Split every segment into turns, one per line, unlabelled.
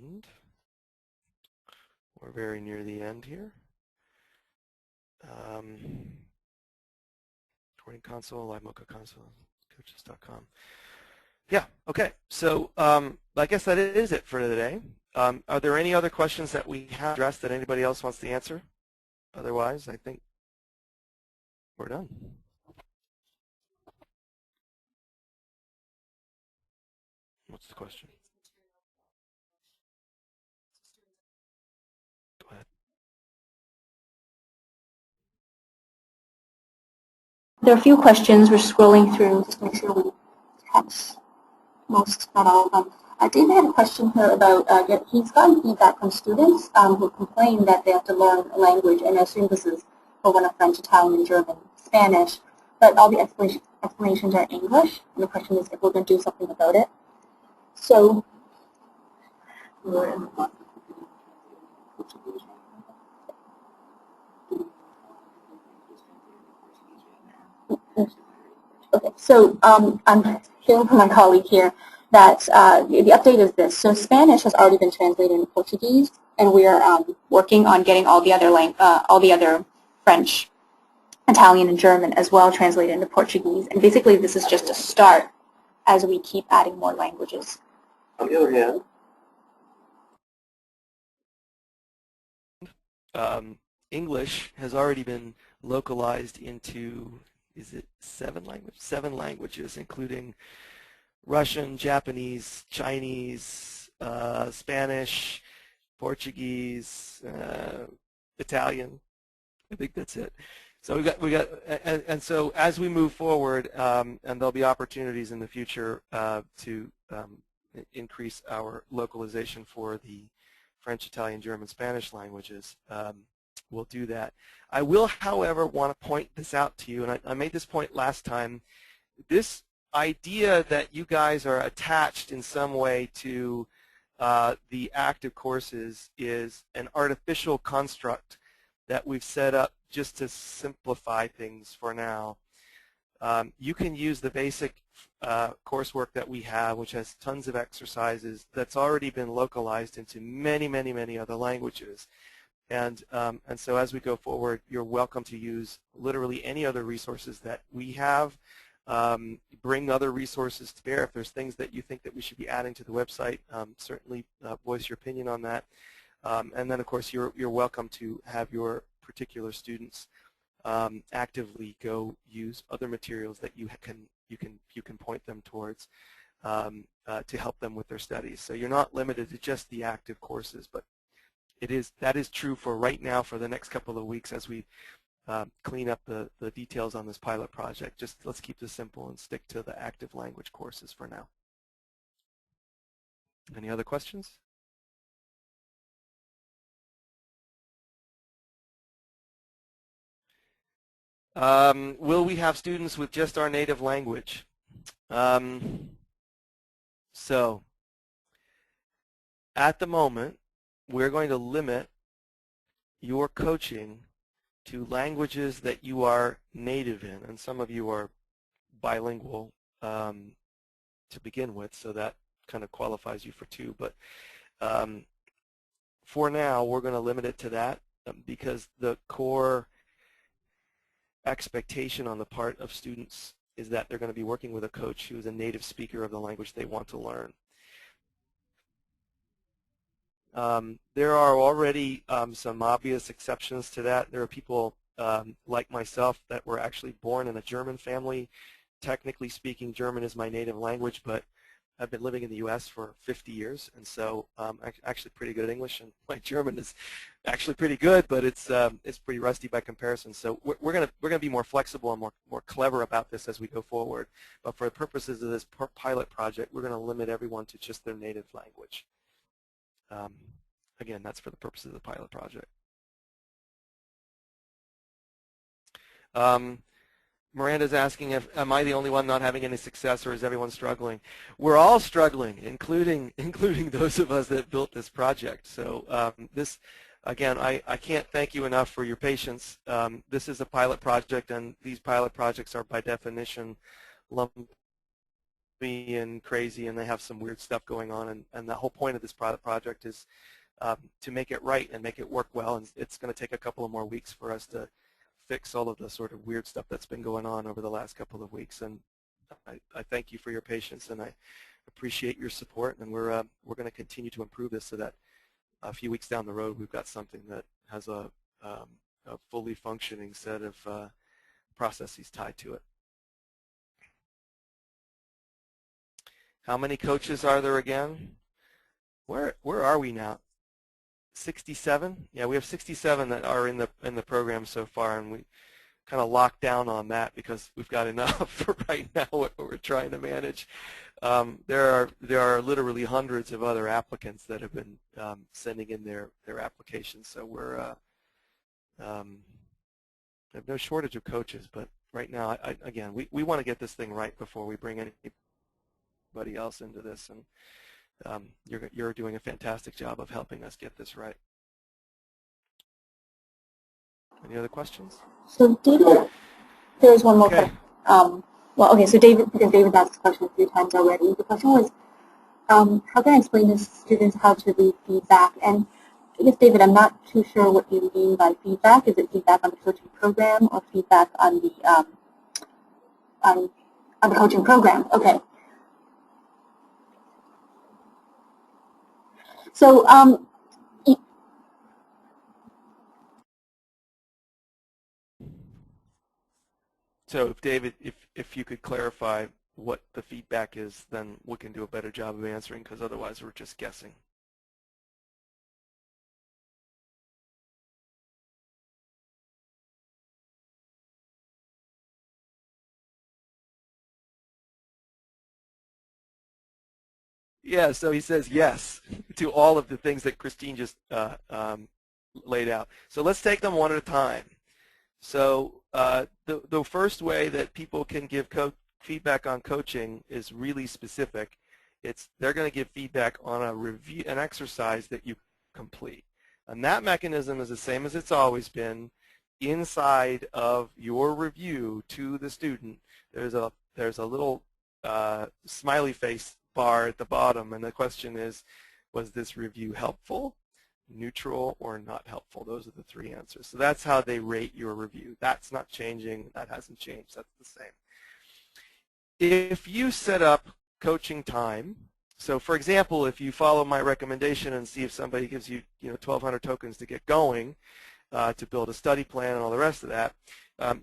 And we're very near the end here. Recording console, live mocha console, coaches.com. Yeah, okay. So I guess that is it for today. Are there any other questions that we have addressed that anybody else wants to answer? Otherwise, I think we're done. What's the question? Go ahead.
There are a few questions we're scrolling through just to make sure we catch most, not all of them. David had a question here about, he's gotten feedback from students who complain that they have to learn a language, and I assume this is for one of French, Italian, German, Spanish, but all the explanations are in English, and the question is if we're going to do something about it. So, okay, so I'm hearing from my colleague here that the update is this. So Spanish has already been translated into Portuguese, and we are working on getting all the other French, Italian, and German as well translated into Portuguese. And basically, this is just a start as we keep adding more languages.
On the other hand, English has already been localized into, is it 7 languages? 7 languages, including Russian, Japanese, Chinese, Spanish, Portuguese, Italian. I think that's it. So we got, and so as we move forward, and there'll be opportunities in the future to increase our localization for the French, Italian, German, Spanish languages. We'll do that. I will, however, want to point this out to you, and I made this point last time. This idea that you guys are attached in some way to the active courses is an artificial construct that we've set up just to simplify things for now. You can use the basic coursework that we have, which has tons of exercises, that's already been localized into many, many, many other languages. And so as we go forward, you're welcome to use literally any other resources that we have. Bring other resources to bear. If there's things that you think that we should be adding to the website, certainly voice your opinion on that. And then, of course, you're welcome to have your particular students actively go use other materials that you can point them towards to help them with their studies. So you're not limited to just the active courses, but that is true for right now for the next couple of weeks as we clean up the details on this pilot project. Just let's keep this simple and stick to the active language courses for now. Any other questions? Will we have students with just our native language? So at the moment, we're going to limit your coaching to languages that you are native in, and some of you are bilingual to begin with, so that kind of qualifies you for 2. But for now, we're going to limit it to that because the core expectation on the part of students is that they're going to be working with a coach who is a native speaker of the language they want to learn. There are already some obvious exceptions to that. There are people like myself that were actually born in a German family. Technically speaking, German is my native language, but I've been living in the U.S. for 50 years, and so I'm actually pretty good at English, and my German is actually pretty good, but it's pretty rusty by comparison. So we're gonna be more flexible and more clever about this as we go forward. But for the purposes of this pilot project, we're going to limit everyone to just their native language. Again, that's for the purposes of the pilot project. Miranda's asking if am I the only one not having any success, or is everyone struggling? We're all struggling, including those of us that built this project. So this, again, I can't thank you enough for your patience. This is a pilot project, and these pilot projects are by definition lumpy and crazy and they have some weird stuff going on, and the whole point of this project is to make it right and make it work well, and it's going to take a couple of more weeks for us to fix all of the sort of weird stuff that's been going on over the last couple of weeks. And I thank you for your patience, and I appreciate your support, and we're going to continue to improve this so that a few weeks down the road we've got something that has a fully functioning set of processes tied to it. How many coaches are there again? Where are we now? 67? Yeah, we have 67 that are in the program so far, and we kind of locked down on that because we've got enough for right now what we're trying to manage. There are literally hundreds of other applicants that have been sending in their applications, so we're have no shortage of coaches, but right now, again, we want to get this thing right before we bring anybody else into this, and you're doing a fantastic job of helping us get this right. Any other questions?
So David, there's one more question. Well, okay, so because David asked the question a few times already, the question was, how can I explain to students how to read feedback? And I guess, David, I'm not too sure what you mean by feedback. Is it feedback on the coaching program or feedback on the coaching program? Okay. So
so David, if you could clarify what the feedback is, then we can do a better job of answering, because otherwise we're just guessing. Yeah, so he says yes to all of the things that Christine just laid out. So let's take them one at a time. So the first way that people can give feedback on coaching is really specific. They're going to give feedback on an exercise that you complete. And that mechanism is the same as it's always been. Inside of your review to the student, there's a little smiley face bar at the bottom, and the question is, was this review helpful, neutral, or not helpful? Those are the three answers. So that's how they rate your review. That's not changing. That hasn't changed. That's the same. If you set up coaching time, so for example, if you follow my recommendation and see if somebody gives you 1,200 tokens to get going, to build a study plan and all the rest of that,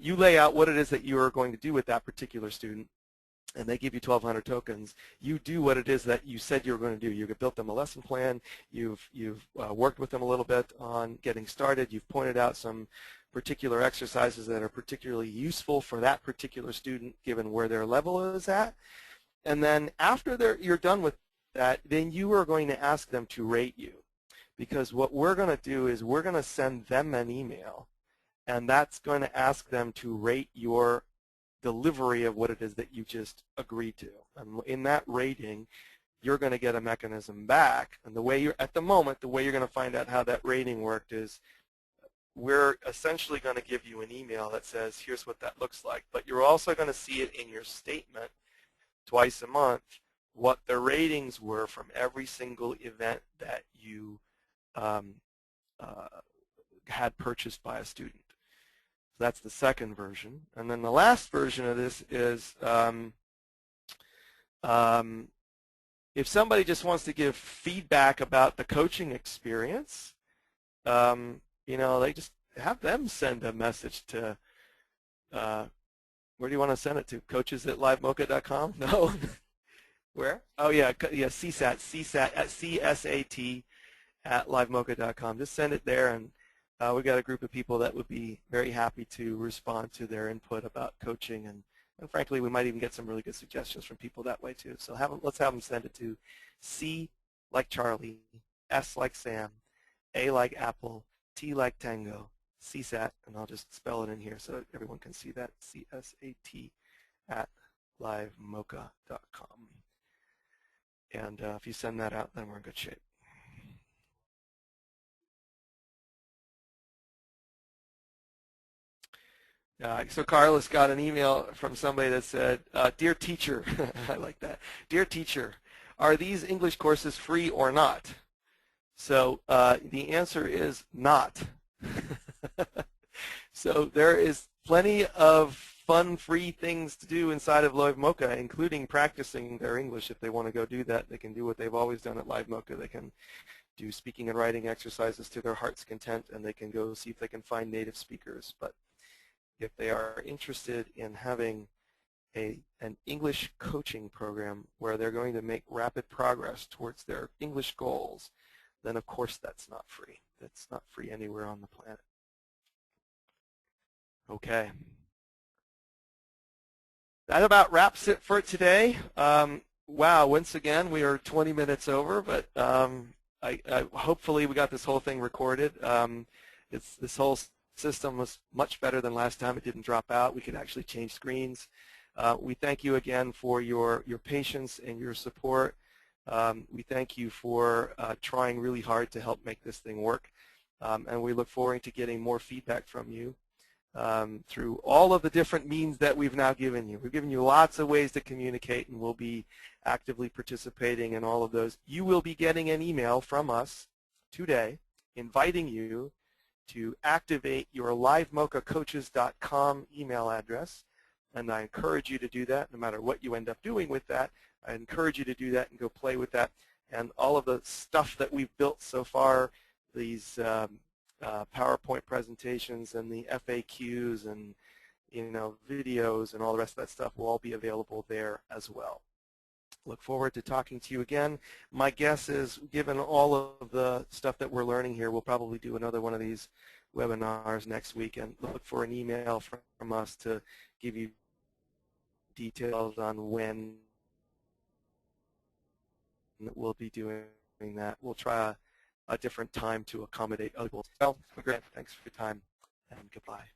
you lay out what it is that you are going to do with that particular student, and they give you 1,200 tokens. You do what it is that you said you were going to do. You've built them a lesson plan. You've worked with them a little bit on getting started. You've pointed out some particular exercises that are particularly useful for that particular student given where their level is at. And then after you're done with that, then you are going to ask them to rate you. Because what we're going to do is we're going to send them an email, and that's going to ask them to rate your delivery of what it is that you just agreed to. And in that rating, you're going to get a mechanism back. And the way at the moment, the way you're going to find out how that rating worked is we're essentially going to give you an email that says, here's what that looks like. But you're also going to see it in your statement twice a month, what the ratings were from every single event that you had purchased by a student. So that's the second version. And then the last version of this is if somebody just wants to give feedback about the coaching experience, they just have them send a message to, where do you want to send it to? Coaches@livemocha.com? No. Where? Oh, yeah, CSAT, CSAT at livemocha.com. Just send it there, and we've got a group of people that would be very happy to respond to their input about coaching, and frankly, we might even get some really good suggestions from people that way too. So let's have them send it to C like Charlie, S like Sam, A like Apple, T like Tango, CSAT, and I'll just spell it in here so that everyone can see that, CSAT at livemocha.com. And if you send that out, then we're in good shape. So Carlos got an email from somebody that said, "Dear teacher," I like that. "Dear teacher, are these English courses free or not?" So the answer is not. So there is plenty of fun, free things to do inside of Live Mocha, including practicing their English. If they want to go do that, they can do what they've always done at Live Mocha. They can do speaking and writing exercises to their heart's content, and they can go see if they can find native speakers. But if they are interested in having an English coaching program where they're going to make rapid progress towards their English goals, then of course that's not free. That's not free anywhere on the planet. Okay. That about wraps it for today. Wow, once again, we are 20 minutes over, but hopefully we got this whole thing recorded. This whole system was much better than last time. It didn't drop out. We could actually change screens. We thank you again for your patience and your support. We thank you for trying really hard to help make this thing work. And we look forward to getting more feedback from you through all of the different means that we've now given you. We've given you lots of ways to communicate, and we'll be actively participating in all of those. You will be getting an email from us today inviting you to activate your livemochacoaches.com email address, and I encourage you to do that no matter what you end up doing with that. I encourage you to do that and go play with that. And all of the stuff that we've built so far, these PowerPoint presentations and the FAQs and videos and all the rest of that stuff will all be available there as well. Look forward to talking to you again. My guess is, given all of the stuff that we're learning here, we'll probably do another one of these webinars next week, and look for an email from us to give you details on when we'll be doing that. We'll try a different time to accommodate other people. Well, great. Thanks for your time, and goodbye.